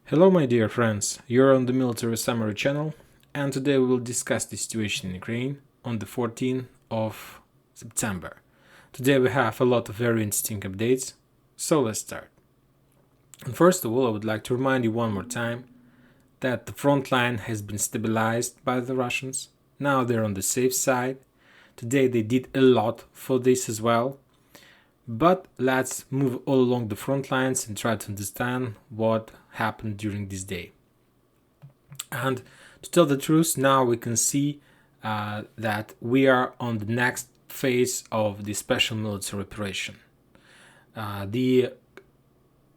Hello my dear friends, you're on the Military Summary channel, and today we will discuss the situation in Ukraine on the 14th of September. Today we have a lot of very interesting updates, so let's start. And first of all, I would like to remind you one more time that the front line has been stabilized by the Russians. Now they're on the safe side. Today they did a lot for this as well. But let's move all along the front lines and try to understand what happened during this day. And to tell the truth, now we can see that we are on the next phase of the special military operation. The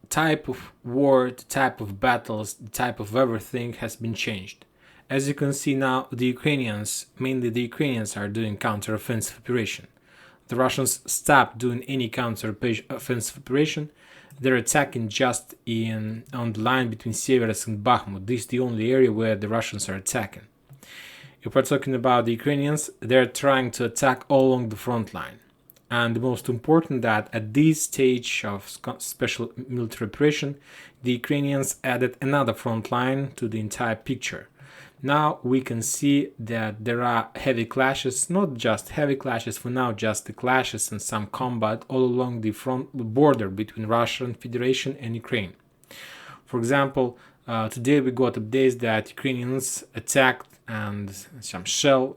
type of war, the type of battles, the type of everything has been changed. As you can see now, the Ukrainians, mainly the Ukrainians, are doing counter-offensive operation. The Russians stopped doing any counter-offensive operation. They're attacking just on the line between Seversk and Bakhmut. This is the only area where the Russians are attacking. If we're talking about the Ukrainians, they're trying to attack all along the front line. And the most important that at this stage of special military operation, the Ukrainians added another front line to the entire picture. Now we can see that there are heavy clashes, not just heavy clashes for now, just the clashes and some combat all along the front border between Russian Federation and Ukraine. For example, today we got updates that Ukrainians attacked and some shell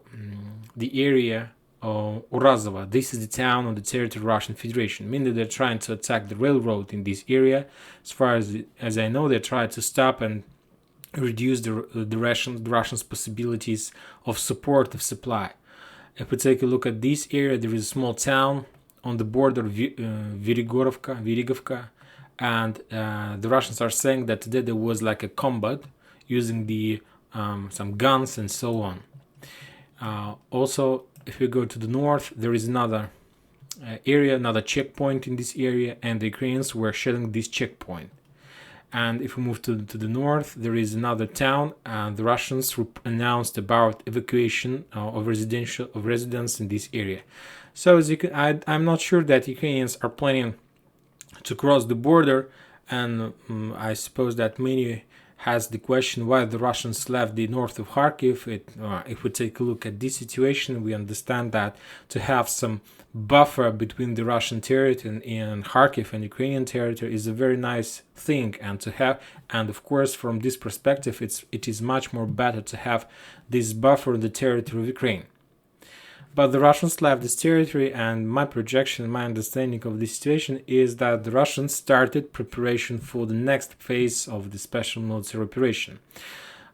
the area of Urazova. This is the town on the territory of Russian Federation, meaning they're trying to attack the railroad in this area. As far as I know, they tried to stop and reduce the Russians' possibilities of support of supply. If we take a look at this area, there is a small town on the border of Virigovka, and the Russians are saying that today there was like a combat using some guns and so on. Also, if we go to the north, there is another area, another checkpoint in this area, and the Ukrainians were shelling this checkpoint. And if we move to the north, there is another town, and the Russians announced about evacuation of residents in this area. So as you can, I'm not sure that Ukrainians are planning to cross the border, and I suppose that many has the question why the Russians left the north of Kharkiv. If we take a look at this situation, we understand that to have some buffer between the Russian territory and Kharkiv and Ukrainian territory is a very nice thing, and to have, and of course from this perspective it is much more better to have this buffer in the territory of Ukraine. But the Russians left this territory, and my projection, my understanding of this situation is that the Russians started preparation for the next phase of the special military operation.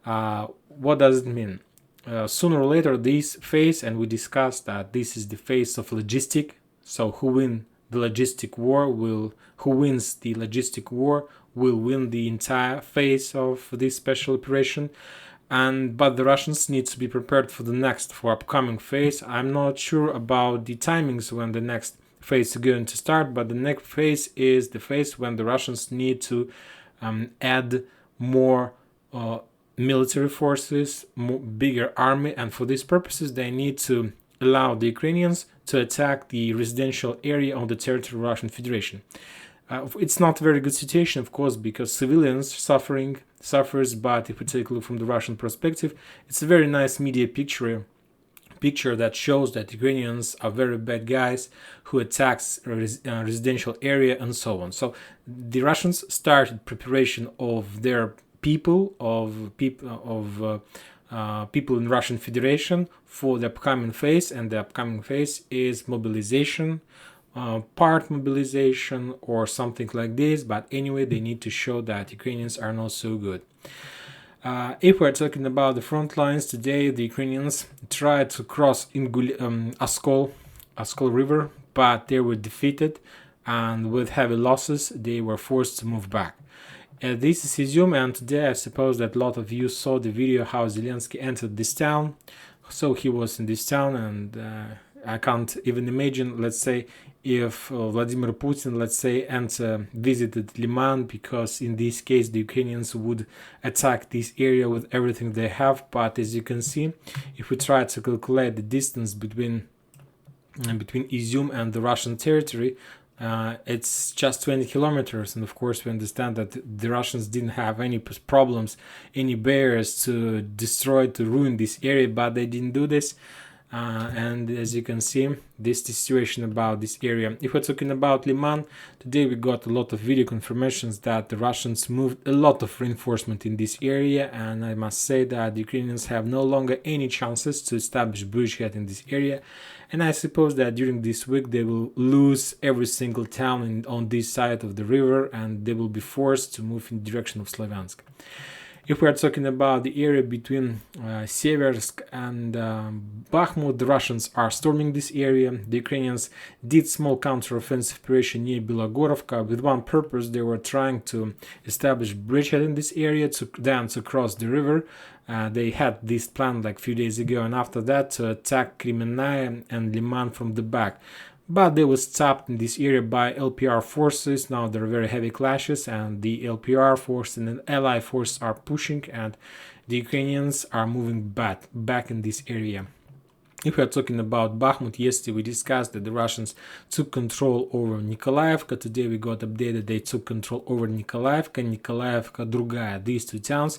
What does it mean? Sooner or later this phase, and we discussed that this is the phase of logistic, so who wins the logistic war will win the entire phase of this special operation. But the Russians need to be prepared for upcoming phase. I'm not sure about the timings when the next phase is going to start, but the next phase is the phase when the Russians need to add more military forces, bigger army, and for these purposes they need to allow the Ukrainians to attack the residential area on the territory of Russian Federation. It's not a very good situation, of course, because civilians suffers, but if we take a look from the Russian perspective, it's a very nice media picture that shows that Ukrainians are very bad guys who attacks residential area and so on. So the Russians started preparation of their people in Russian Federation for the upcoming phase, and the upcoming phase is mobilization, part mobilization or something like this, but anyway they need to show that Ukrainians are not so good. If we're talking about the front lines today, the Ukrainians tried to cross Oskol river, but they were defeated, and with heavy losses they were forced to move back. This is Izium, and today I suppose that a lot of you saw the video how Zelensky entered this town. So he was in this town, and I can't even imagine, let's say, if Vladimir Putin, let's say, visited Liman, because in this case the Ukrainians would attack this area with everything they have. But as you can see, if we try to calculate the distance between Izium and the Russian territory, It's just 20 kilometers, and of course we understand that the Russians didn't have any problems, any barriers to destroy, to ruin this area, but they didn't do this. And as you can see, this is the situation about this area. If we're talking about Liman, today we got a lot of video confirmations that the Russians moved a lot of reinforcement in this area, and I must say that the Ukrainians have no longer any chances to establish bridgehead in this area. And I suppose that during this week they will lose every single town on this side of the river, and they will be forced to move in the direction of Slavyansk. If we are talking about the area between Seversk and Bakhmut, the Russians are storming this area. The Ukrainians did small counter-offensive operation near Bilogorovka with one purpose. They were trying to establish bridgehead in this area to cross the river. They had this plan like a few days ago, and after that to attack Kremenaya and Liman from the back. But they were stopped in this area by LPR forces. Now there are very heavy clashes, and the LPR force and the Ally force are pushing, and the Ukrainians are moving back in this area. If we are talking about Bakhmut, yesterday we discussed that the Russians took control over Nikolaevka. Today we got updated they took control over Nikolaevka, Drugaya, these two towns,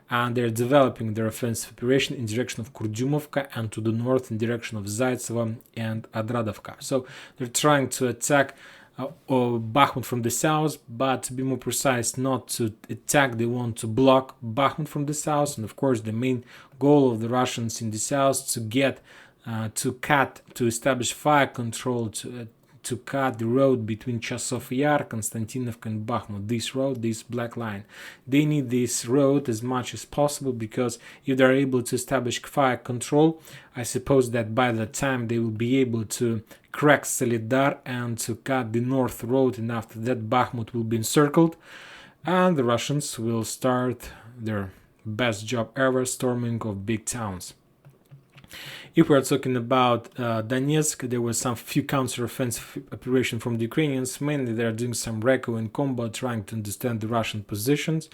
and they're developing their offensive operation in direction of Kurdyumovka and to the north in direction of Zaitsevo and Adradovka. So they're trying to attack Bakhmut from the south, but to be more precise, not to attack, they want to block Bakhmut from the south. And of course the main goal of the Russians in the south to get to establish fire control, to cut the road between Chasov Yar, Konstantinovka and Bakhmut, this road, this black line. They need this road as much as possible, because if they're able to establish fire control, I suppose that by the time they will be able to crack Solidar and to cut the north road, and after that Bakhmut will be encircled, and the Russians will start their best job ever, storming of big towns. If we are talking about Donetsk, there was some few counter-offensive operation from the Ukrainians. Mainly they are doing some recon and combat, trying to understand the Russian positions.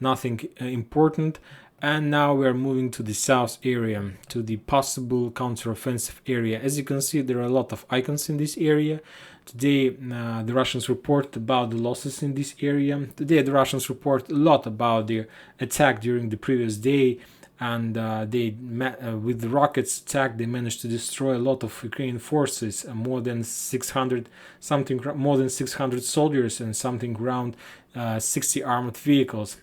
Nothing important. And now we are moving to the south area, to the possible counter-offensive area. As you can see, there are a lot of icons in this area. Today, the Russians report about the losses in this area. Today, the Russians report a lot about their attack during the previous day. And with the rockets attack, they managed to destroy a lot of Ukrainian forces, more than 600 soldiers and something around 60 armored vehicles.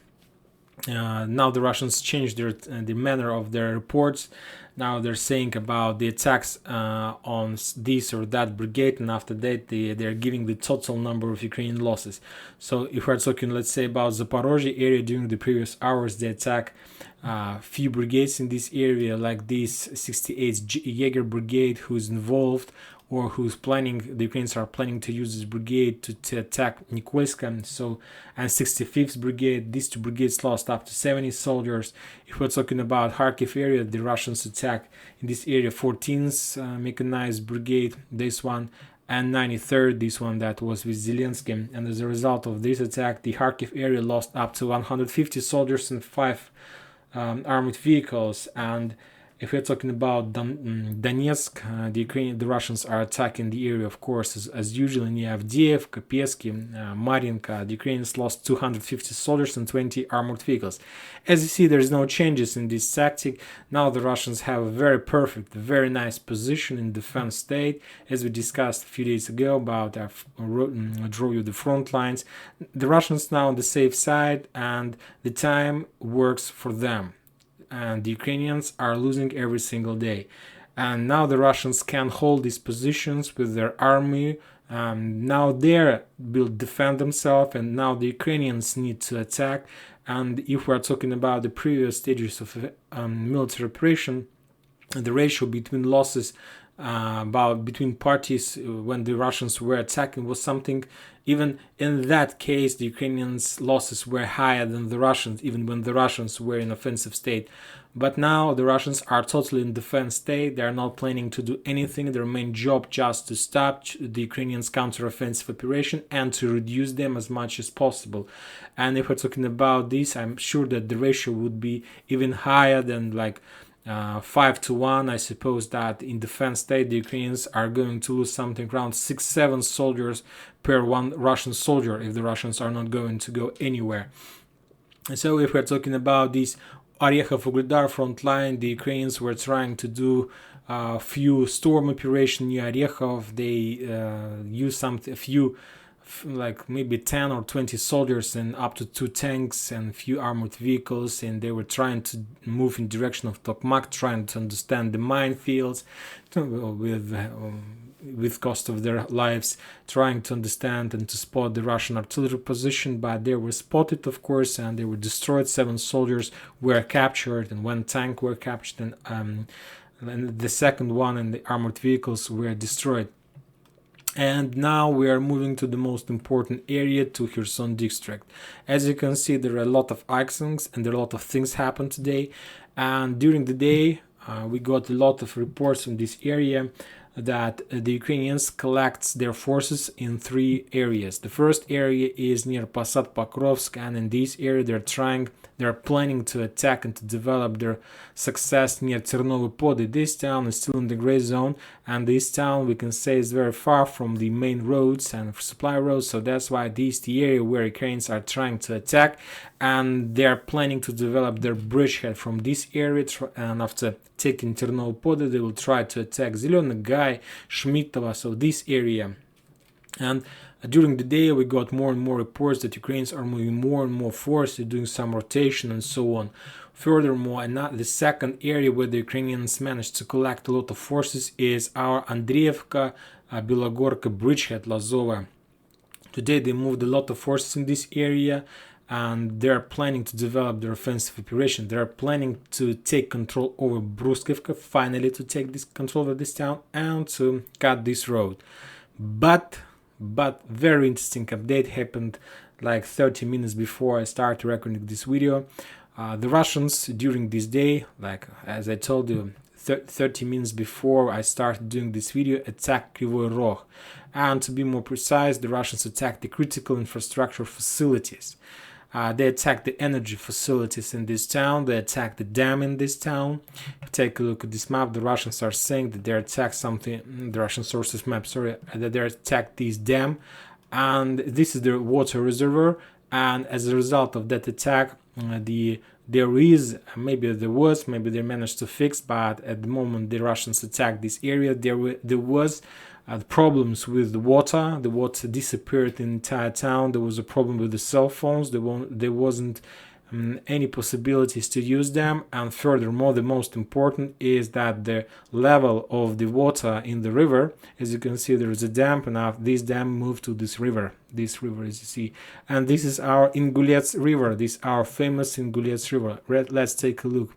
Now the Russians changed the manner of their reports. Now they're saying about the attacks on this or that brigade, and after that they're giving the total number of Ukrainian losses. So if we're talking, let's say, about Zaporozhye area, during the previous hours they attack few brigades in this area, like this 68th Jaeger brigade, who's involved or who's planning, the Ukrainians are planning to use this brigade to attack Nikolska, and 65th brigade. These two brigades lost up to 70 soldiers. If we're talking about Kharkiv area, the Russians attack in this area 14th mechanized brigade, this one, and 93rd, this one that was with Zelensky. And as a result of this attack, the Kharkiv area lost up to 150 soldiers and 5 armored vehicles. And if we're talking about Donetsk, the Russians are attacking the area, of course, as usual, near Avdiivka, Pesky, Marinka. The Ukrainians lost 250 soldiers and 20 armored vehicles. As you see, there's no changes in this tactic. Now the Russians have a very perfect, very nice position in defense state, as we discussed a few days ago about draw you the front lines. The Russians now on the safe side, and the time works for them. And the Ukrainians are losing every single day. And now the Russians can hold these positions with their army. Now they will defend themselves, and now the Ukrainians need to attack. And if we're talking about the previous stages of military operation, the ratio between losses between parties when the Russians were attacking was something, even in that case the Ukrainians' losses were higher than the Russians, even when the Russians were in offensive state. But now the Russians are totally in defense state. They are not planning to do anything. Their main job just to stop the Ukrainians' counter-offensive operation and to reduce them as much as possible. And if we're talking about this, I'm sure that the ratio would be even higher than like 5-1. I suppose that in defense state the Ukrainians are going to lose something around 6-7 soldiers per one Russian soldier if the Russians are not going to go anywhere. And so if we're talking about this Orekhov-Ugledar front line, the Ukrainians were trying to do a few storm operation near Orekhov. They used a few, like maybe 10 or 20 soldiers and up to 2 tanks and a few armored vehicles, and they were trying to move in direction of Tokmak, trying to understand the minefields with cost of their lives, trying to understand and to spot the Russian artillery position. But they were spotted, of course, and they were destroyed. 7 soldiers were captured and 1 tank were captured, and the second one and the armored vehicles were destroyed. And now we are moving to the most important area, to Kherson district. As you can see, there are a lot of actions and there are a lot of things happen today. And during the day, we got a lot of reports from this area that the Ukrainians collect their forces in 3 areas. The first area is near Posad Pokrovsk, and in this area they're planning to attack and to develop their success near Ternove Pody. This town is still in the gray zone, and this town, we can say, is very far from the main roads and supply roads, so that's why this is the area where Ukrainians are trying to attack, and they're planning to develop their bridgehead from this area, and after taking Ternove Pody, they will try to attack Zelený Gai, Shmitovo, so this area. And during the day, we got more and more reports that Ukrainians are moving more and more forces, doing some rotation and so on. Furthermore, the second area where the Ukrainians managed to collect a lot of forces is our Andreevka Belogorka bridgehead Lazova. Today they moved a lot of forces in this area, and they're planning to develop their offensive operation. They're planning to take control over Bruskivka, finally to take this control of this town and to cut this road. But very interesting update happened like 30 minutes before I started recording this video. The Russians during this day, like as I told you, 30 minutes before I started doing this video, attacked Kryvyi Rog. And to be more precise, the Russians attacked the critical infrastructure facilities. They attacked the energy facilities in this town. They attacked the dam in this town. Take a look at this map. The Russians are saying that they attacked something. The Russian sources map, sorry, that they attacked this dam, and this is the water reservoir. And as a result of that attack, maybe they managed to fix, but at the moment the Russians attacked this area, there was problems with the water. The water disappeared in the entire town. There was a problem with the cell phones. There wasn't any possibilities to use them. And furthermore, the most important is that the level of the water in the river, as you can see, there is a dam, and now this dam moved to this river, as you see. And this is our Ingulets river. This is our famous Ingulets river. Let's take a look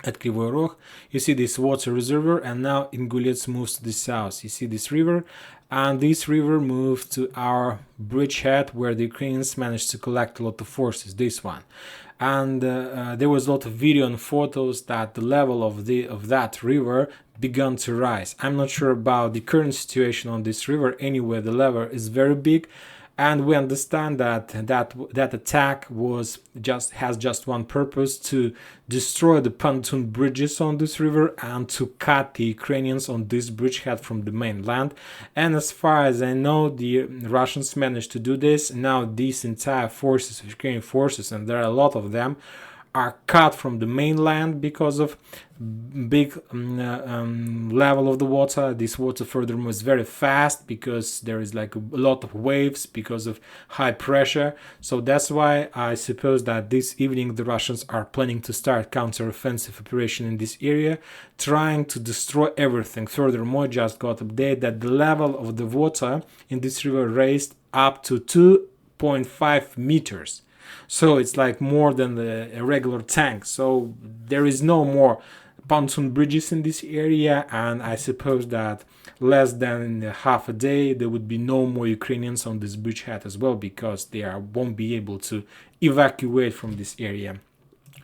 at Kryvyi Rog. You see this water reservoir, and now Ingulets moves to the south. You see this river, and this river moved to our bridgehead where the Ukrainians managed to collect a lot of forces, this one. And there was a lot of video and photos that the level of that river began to rise. I'm not sure about the current situation on this river. Anyway, the level is very big. And we understand that attack has just one purpose: to destroy the pontoon bridges on this river and to cut the Ukrainians on this bridgehead from the mainland. And as far as I know, the Russians managed to do this. Now these entire forces, Ukrainian forces, and there are a lot of them, are cut from the mainland because of big level of the water. This water furthermore is very fast because there is like a lot of waves because of high pressure. So that's why I suppose that this evening the Russians are planning to start counter-offensive operation in this area, trying to destroy everything. Furthermore, just got update that the level of the water in this river raised up to 2.5 meters. So it's like more than a regular tank. So there is no more pontoon bridges in this area, and I suppose that less than half a day there would be no more Ukrainians on this bridgehead as well, because they won't be able to evacuate from this area.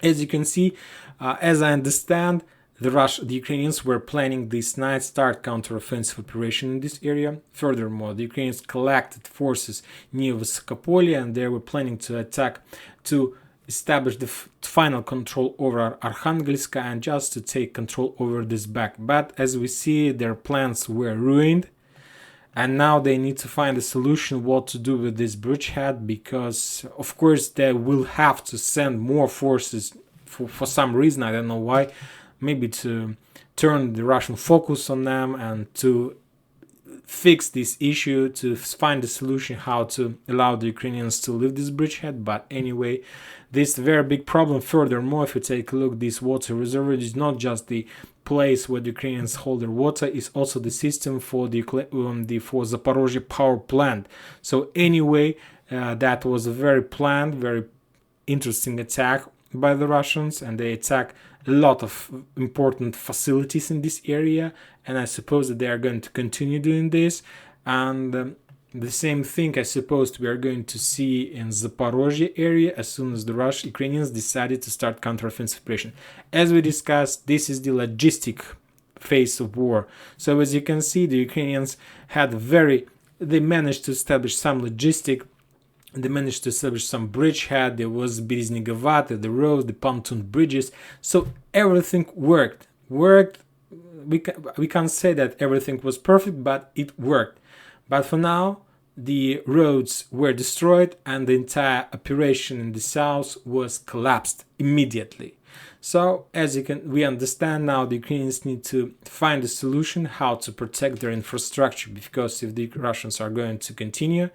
As you can see, as I understand, the Ukrainians were planning this night start counter-offensive operation in this area. Furthermore, the Ukrainians collected forces near Vysokopolye, and they were planning to attack to establish the final control over Arkhangelsk and just to take control over this back. But as we see, their plans were ruined, and now they need to find a solution what to do with this bridgehead, because of course they will have to send more forces for some reason, I don't know why, maybe to turn the Russian focus on them and to fix this issue, to find a solution how to allow the Ukrainians to leave this bridgehead. But anyway, this very big problem. Furthermore, if you take a look, this water reservoir is not just the place where the Ukrainians hold their water, is also the system for the for Zaporozhye power plant. So anyway, that was a very planned, very interesting attack by the Russians, and they attack a lot of important facilities in this area, and I suppose that they are going to continue doing this. And the same thing I suppose we are going to see in Zaporozhye area as soon as the Ukrainians decided to start counteroffensive operation. As we discussed, this is the logistic phase of war. So as you can see, the Ukrainians they managed to establish some logistic. They managed to establish some bridgehead. There was Bereznygovate, the roads, the pontoon bridges. So everything worked. We can't say that everything was perfect, but it worked. But for now, the roads were destroyed and the entire operation in the south was collapsed immediately. So as we understand now, the Ukrainians need to find a solution how to protect their infrastructure, because if the Russians are going to continue,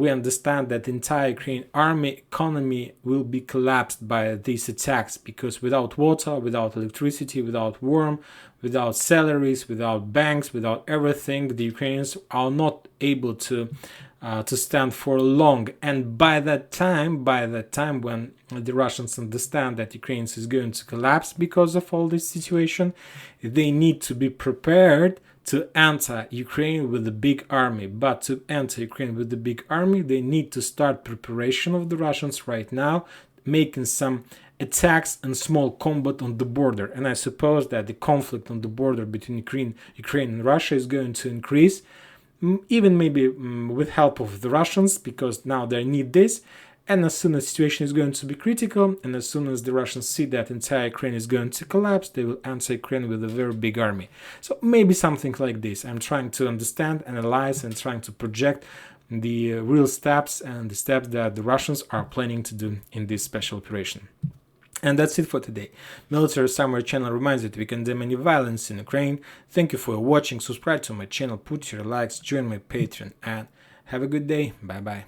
we understand that the entire Ukrainian army economy will be collapsed by these attacks, because without water, without electricity, without warmth, without salaries, without banks, without everything, the Ukrainians are not able to stand for long. And by that time, when the Russians understand that Ukraine is going to collapse because of all this situation, they need to be prepared to enter Ukraine with a big army. But to enter Ukraine with a big army, they need to start preparation of the Russians right now, making some attacks and small combat on the border. And I suppose that the conflict on the border between Ukraine and Russia is going to increase, even maybe with help of the Russians, because now they need this. And as soon as the situation is going to be critical, and as soon as the Russians see that entire Ukraine is going to collapse, they will enter Ukraine with a very big army. So maybe something like this. I'm trying to understand, analyze, and trying to project the real steps and the steps that the Russians are planning to do in this special operation. And that's it for today. Military Summary channel reminds you that we condemn any violence in Ukraine. Thank you for watching. Subscribe to my channel, put your likes, join my Patreon, and have a good day. Bye bye.